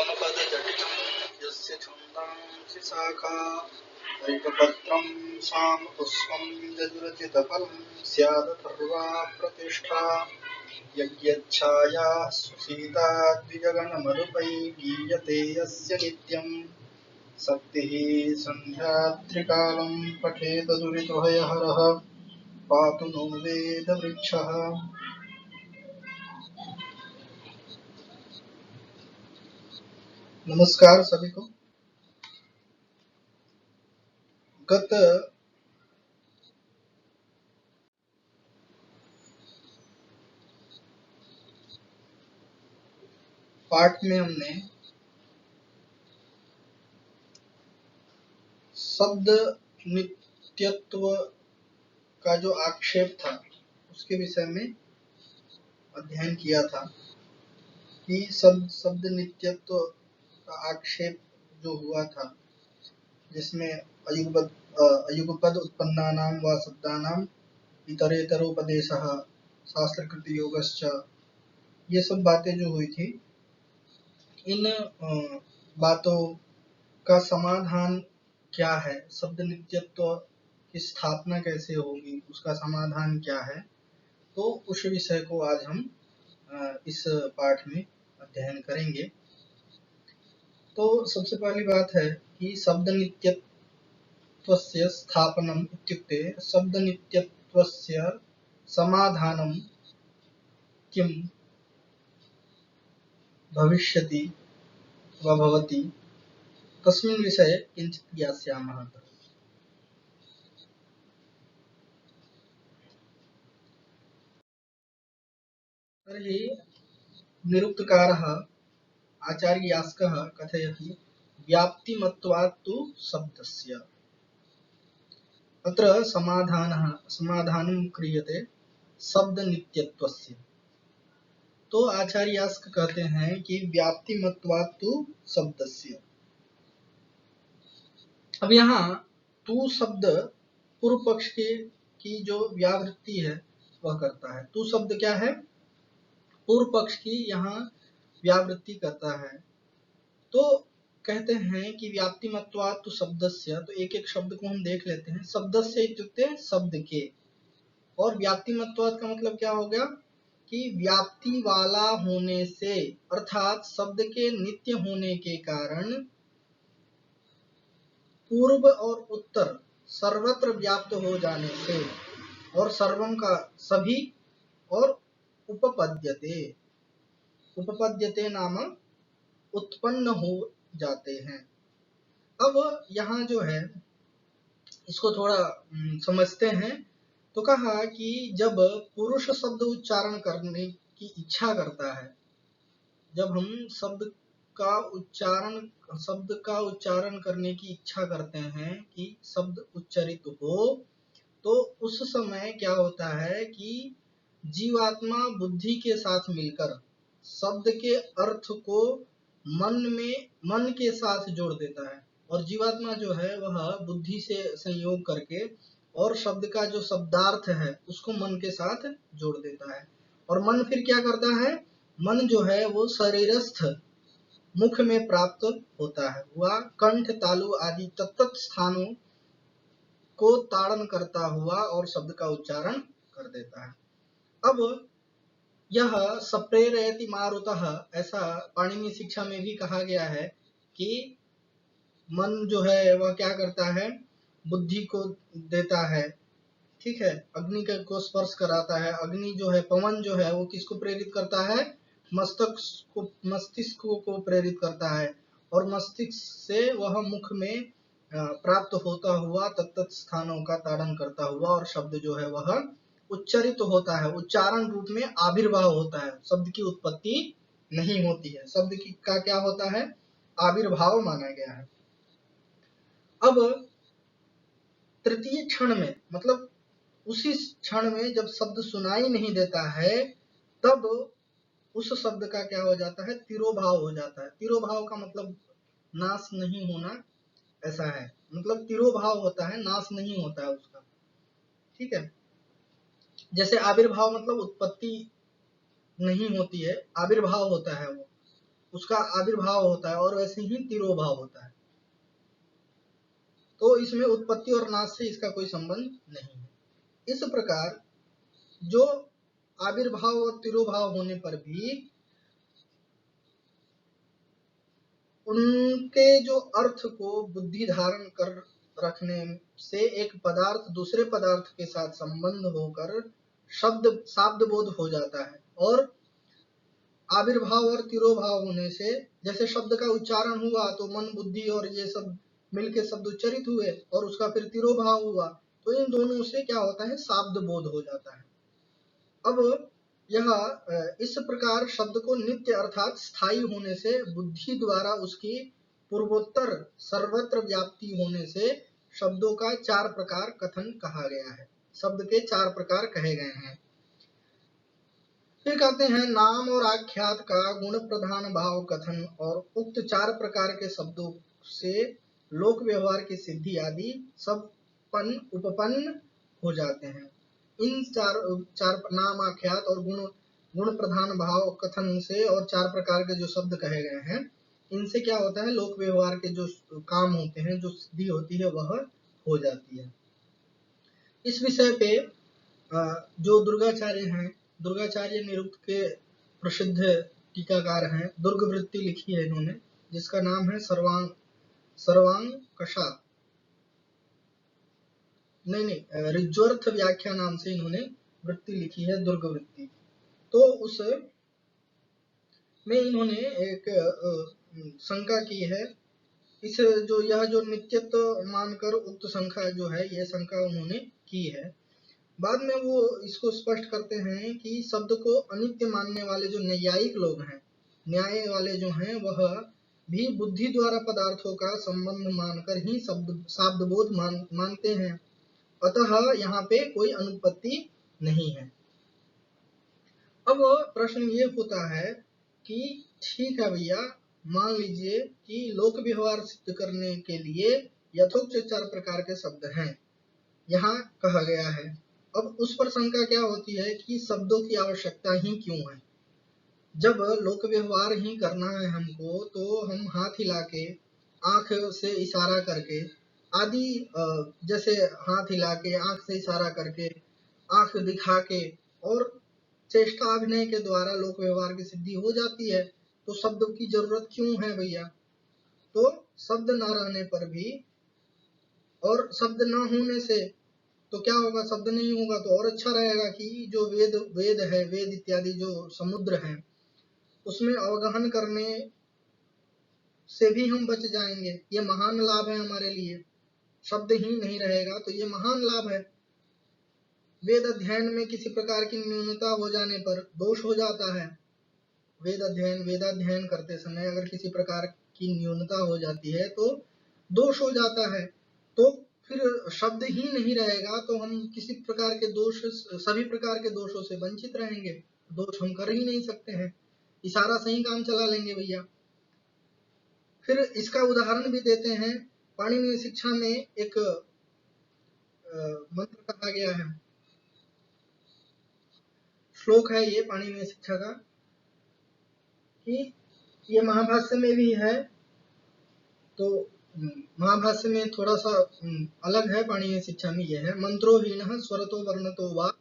परमपदजटिलं यस्य छन्दांसि शाखा ऐकपत्रं सामपुष्पं यदुरचितफलं स्यादथर्वा प्रतिष्ठा यज्ञच्छाया सुसीता द्विजगणमरुपै गीयते यस्य नित्यं शक्तिः सन्ध्यात्रिकालं पठेत दुरितभयहरः पातु नो वेदवृक्षः। नमस्कार सभी को। गत पाठ में हमने शब्द नित्यत्व का जो आक्षेप था उसके विषय में अध्ययन किया था कि शब्द नित्यत्व का आक्षेप जो हुआ था जिसमें अयुगपद उत्पन्नानां व शब्दानां इतरेतरोपदेशः शास्त्रकृत योगश्च, ये सब बातें जो हुई थी, इन बातों का समाधान क्या है, शब्द नित्यत्व की स्थापना कैसे होगी, उसका समाधान क्या है, तो उस विषय को आज हम इस पाठ में अध्ययन करेंगे। तो सबसे पहली बात है कि शब्द नित्यत्वस्य स्थापनम इत्युक्ते शब्द नित्यत्वस्य समाधानं किं भविष्यति वा भवति तस्मिन् विषये किञ्चित् ज्ञास्यामः। तर्हि निरुक्तकारः आचार्य यास्कः कथयति व्याप्तिमत्वात् तु शब्दस्य। अत्र समाधानं क्रियते शब्द नित्यत्वस्य। तो आचार्य यास्क कहते हैं कि व्याप्तिमत्वात् तु शब्दस्य। अब यहाँ तू शब्द पूर्व पक्ष की जो व्यावृत्ति है वह करता है। तू शब्द क्या है? पूर्व पक्ष की यहाँ व्यावृत्ति करता है। तो कहते हैं कि व्याप्तिमत्वात् तु शब्दस्य, तो एक एक शब्द को हम देख लेते हैं। शब्दस्य इत्युक्ते शब्द के, और व्याप्तिमत्वात् का मतलब क्या हो गया कि व्याप्ति वाला होने से, अर्थात शब्द के नित्य होने के कारण पूर्व और उत्तर सर्वत्र व्याप्त हो जाने से, और सर्वम का सभी, और उपपद्यते नाम उत्पन्न हो जाते हैं। अब यहाँ जो है इसको थोड़ा समझते हैं। तो कहा कि जब पुरुष शब्द उच्चारण करने की इच्छा करता है, जब हम शब्द का उच्चारण करने की इच्छा करते हैं कि शब्द उच्चारित हो, तो उस समय क्या होता है कि जीवात्मा बुद्धि के साथ मिलकर शब्द के अर्थ को मन के साथ जोड़ देता है, और जीवात्मा जो है वह बुद्धि से संयोग करके और शब्द का जो शब्दार्थ है उसको मन के साथ जोड़ देता है। और मन फिर क्या करता है? मन जो है वो शरीरस्थ मुख में प्राप्त होता है, वह कंठ, तालु आदि तत्त स्थानों को ताड़न करता हुआ और शब्द का उच्चारण कर देता है। अब यह सप्रेरयति मारुतः, ऐसा पाणिनि शिक्षा में भी कहा गया है कि मन जो है वह क्या करता है? बुद्धि को देता है, ठीक है, अग्नि को स्पर्श कराता है। अग्नि जो है, पवन जो है वो किसको प्रेरित करता है? मस्तिष्क को प्रेरित करता है, और मस्तिष्क से वह मुख में प्राप्त होता हुआ तत्त स्थानों का ताड़न करता हुआ और शब्द जो है वह उच्चारित होता है, उच्चारण रूप में आविर्भाव होता है। शब्द की उत्पत्ति नहीं होती है, शब्द की का क्या होता है? आविर्भाव माना गया है। अब तृतीय क्षण में, मतलब उसी क्षण में जब शब्द सुनाई नहीं देता है, तब उस शब्द का क्या हो जाता है? तिरोभाव हो जाता है। तिरोभाव का मतलब नाश नहीं होना, ऐसा है। मतलब तिरोभाव होता है, नाश नहीं होता है उसका, ठीक है। जैसे आविर्भाव मतलब उत्पत्ति नहीं होती है, आविर्भाव होता है वो, उसका आविर्भाव होता है और वैसे ही तिरोभाव होता है। तो इसमें उत्पत्ति और नाश से इसका कोई संबंध नहीं है। इस प्रकार जो आविर्भाव और तिरोभाव होने पर भी उनके जो अर्थ को बुद्धि धारण कर रखने से एक पदार्थ दूसरे पदार्थ के साथ संबंध होकर शाब्द बोध हो जाता है। और आविर्भाव और तिरोभाव होने से जैसे शब्द का उच्चारण हुआ तो मन बुद्धि और ये सब मिलके शब्द उच्चरित हुए और उसका फिर तिरोभाव हुआ, तो इन दोनों से क्या होता है, शाब्द बोध हो जाता है। अब यह इस प्रकार शब्द को नित्य अर्थात स्थायी होने से बुद्धि द्वारा उसकी पूर्वोत्तर सर्वत्र व्याप्ति होने से शब्दों का 4 प्रकार कथन कहा गया है। शब्द के 4 प्रकार कहे गए हैं। फिर कहते हैं नाम और आख्यात का गुण प्रधान भाव कथन और उक्त 4 प्रकार के शब्दों से लोक व्यवहार की सिद्धि आदि सब उपपन्न हो जाते हैं। इन चार नाम आख्यात और गुण प्रधान भाव कथन से और 4 प्रकार के जो शब्द कहे गए हैं, इनसे क्या होता है, लोक व्यवहार के जो काम होते हैं, जो सिद्धि होती है वह हो जाती है। इस विषय पे जो दुर्गाचार्य हैं, दुर्गाचार्य निरुक्त के प्रसिद्ध टीकाकार हैं, दुर्गवृत्ति लिखी है इन्होंने, जिसका नाम है सर्वांकशा ऋज्वर्थ व्याख्या नाम से इन्होंने वृत्ति लिखी है, दुर्गवृत्ति। तो उस में इन्होंने एक शंका की है, इस जो नित्यत्व मानकर उक्त शंका जो है, ये शंका उन्होंने की है। बाद में वो इसको स्पष्ट करते हैं कि शब्द को अनित्य मानने वाले जो न्यायिक लोग हैं, न्याय वाले जो हैं, वह भी बुद्धि द्वारा पदार्थों का संबंध मानकर ही शाब्द बोध मानते हैं। अतः यहाँ पे कोई अनुपत्ति नहीं है। अब प्रश्न ये होता है कि ठीक है भैया, मान लीजिए कि लोक व्यवहार सिद्ध करने के लिए यथोक्त 4 प्रकार के शब्द हैं, यहाँ कहा गया है। अब उस पर शंका क्या होती है कि शब्दों की आवश्यकता ही क्यों है? जब लोक व्यवहार ही करना है हमको, तो हम हाथ हिला के, आंख से इशारा करके आदि, जैसे हाथ हिला के, आंख से इशारा करके, आंख दिखा के और चेष्टा अभिनय के द्वारा लोक व्यवहार की सिद्धि हो जाती है। तो शब्द की जरूरत क्यों है भैया? तो शब्द न रहने पर भी और शब्द न होने से तो क्या होगा, शब्द नहीं होगा तो और अच्छा रहेगा कि जो वेद है, वेद इत्यादि जो समुद्र है, उसमें अवगाहन करने से भी हम बच जाएंगे। ये महान लाभ है हमारे लिए। शब्द ही नहीं रहेगा तो ये महान लाभ है। वेद अध्ययन में किसी प्रकार की न्यूनता हो जाने पर दोष हो जाता है। वेदाध्ययन करते समय अगर किसी प्रकार की न्यूनता हो जाती है तो दोष हो जाता है। तो फिर शब्द ही नहीं रहेगा तो हम किसी प्रकार के दोष, सभी प्रकार के दोषों से वंचित रहेंगे। दोष हम कर ही नहीं सकते हैं, इशारा से ही काम चला लेंगे भैया। फिर इसका उदाहरण भी देते हैं। पाणिनीय शिक्षा में एक मंत्र कहा गया है, श्लोक है ये पाणिनीय शिक्षा का, कि ये महाभाष्य में भी है। तो महाभाष्य में थोड़ा सा अलग है, पाणिनीय शिक्षा में यह है, मंत्रो हीनः स्वरतो वर्णतो वा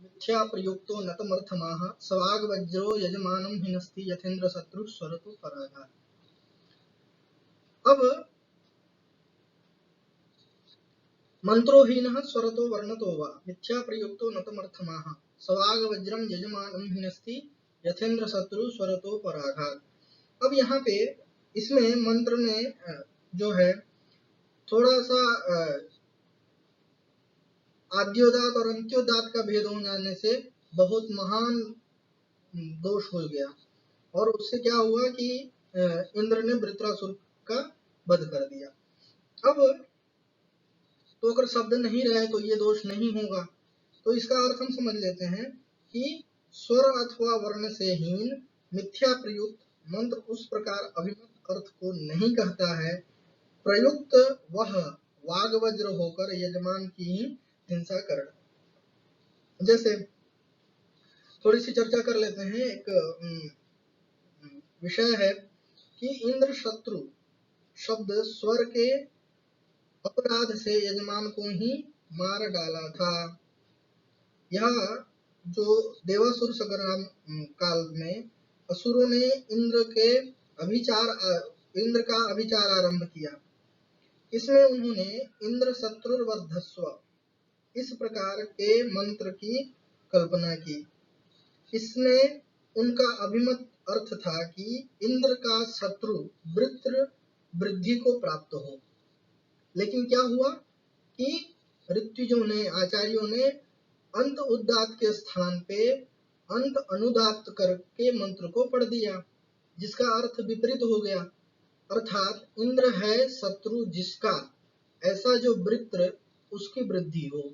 मिथ्या प्रयुक्तो नतमर्थमाः सवाग वज्रो यजमानं हिनस्ति यथेन्द्र शत्रु स्वरतो पराघात्। अब मंत्रो हीनः स्वरतो वर्णतो वा मिथ्या प्रयुक्तो नतमर्थमाः सवाग वज्रम यजमानं हिनस्ति यथेन्द्र शत्रु स्वरतो पराघात्। अब यहाँ पे इसमें मंत्र में जो है थोड़ा सा आद्योदात और अंत्योदात का भेद हो जाने से बहुत महान दोष हो गया, और उससे क्या हुआ कि इंद्र ने वृत्रासुर का वध कर दिया। अब तो अगर शब्द नहीं रहे तो ये दोष नहीं होगा। तो इसका अर्थ हम समझ लेते हैं कि स्वर अथवा वर्ण से हीन मिथ्या प्रयुक्त मंत्र उस प्रकार अभिमत अर्थ को नहीं कहता है, प्रयुक्त वह वागवज्र होकर यजमान की ही हिंसा कर। जैसे थोड़ी सी चर्चा कर लेते हैं। एक विषय है कि इंद्र शत्रु शब्द स्वर के अपराध से यजमान को ही मार डाला था। यह जो देवासुर संग्राम काल में असुरों ने इंद्र का अभिचार आरंभ किया। इसमें उन्होंने इंद्र शत्रुर्वर्धस्व इस प्रकार के मंत्र की कल्पना की। इसमें उनका अभिमत अर्थ था कि इंद्र का शत्रु वृत्र वृद्धि को प्राप्त हो। लेकिन क्या हुआ कि ऋत्विजों ने आचार्यों ने अंत उदात्त के स्थान पे अंत अनुदात्त करके मंत्र को पढ़ दिया, जिसका अर्थ विपरीत हो गया। अर्थात इंद्र है शत्रु जिसका, ऐसा जो वृत्र उसकी वृद्धि हो,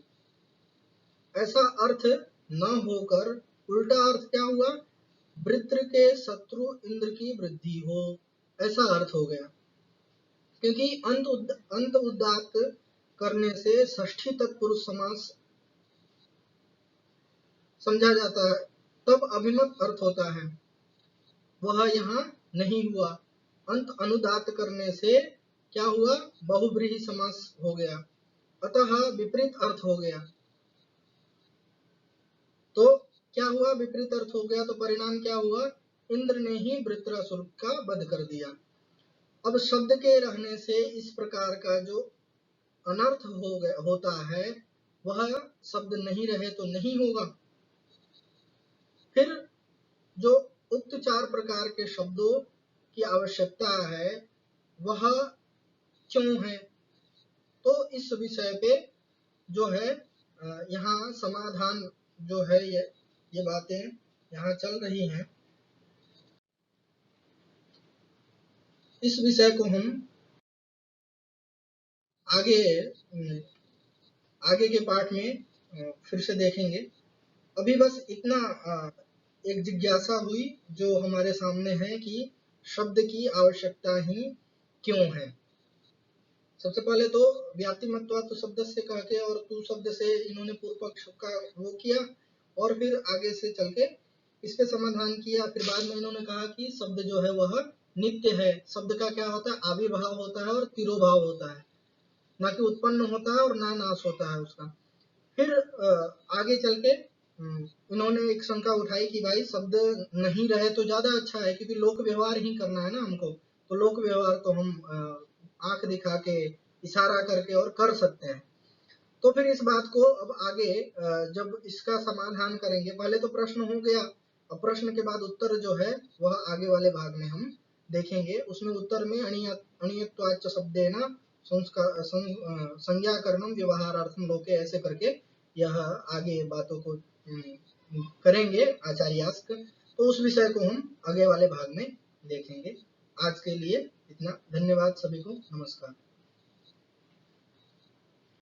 ऐसा अर्थ न होकर उल्टा अर्थ क्या हुआ, वृत्र के शत्रु इंद्र की वृद्धि हो, ऐसा अर्थ हो गया। क्योंकि अंत उदात्त करने से षष्ठी तत्पुरुष समास समझा जाता है, तब अभिमत अर्थ होता है, वह यहाँ नहीं हुआ। अंत अनुदात्त करने से क्या हुआ, बहुव्रीहि समास हो गया, अतः विपरीत अर्थ हो गया। तो क्या हुआ, विपरीत अर्थ हो गया, तो परिणाम क्या हुआ, इंद्र ने ही वृत्रासुर का वध कर दिया। अब शब्द के रहने से इस प्रकार का जो अनर्थ होता है, वह शब्द नहीं रहे तो नहीं होगा। फिर जो उक्त 4 प्रकार के शब्दों की आवश्यकता है, वह क्यों है, तो इस विषय पे जो है यहाँ समाधान जो है, ये बातें यहाँ चल रही हैं। इस विषय को हम आगे के पाठ में फिर से देखेंगे। अभी बस इतना एक जिज्ञासा हुई जो हमारे सामने है कि शब्द की आवश्यकता ही क्यों है। सबसे पहले तो व्याप्तिमत्वात् शब्द से कह के और तू शब्द से इन्होंने पूर्व पक्ष का वो किया, और फिर आगे से चल के इस पे समाधान किया। फिर बाद में इन्होंने कहा कि शब्द जो है वह नित्य है। शब्द का क्या होता है, आविर्भाव होता है और तिरोभाव होता है, ना कि उत्पन्न होता है और ना नाश होता है उसका। फिर आगे चल के इन्होंने एक शंका उठाई कि भाई शब्द नहीं रहे तो ज्यादा अच्छा है, क्योंकि लोक व्यवहार ही करना है ना हमको, तो लोक व्यवहार तो हम आंख दिखा के इशारा करके और कर सकते हैं। तो फिर इस बात को अब आगे जब इसका समाधान करेंगे, पहले तो प्रश्न हो गया, अब प्रश्न के बाद उत्तर जो है वह आगे वाले भाग में हम देखेंगे। उसमें उत्तर में अणीयत्वाच्च शब्देन संज्ञाकरणम व्यवहारार्थम लोके, ऐसे करके यह आगे बातों को करेंगे आचार्यास्क। तो उस विषय को हम आगे वाले भाग में देखेंगे। आज के लिए इतना, धन्यवाद सभी को, नमस्कार।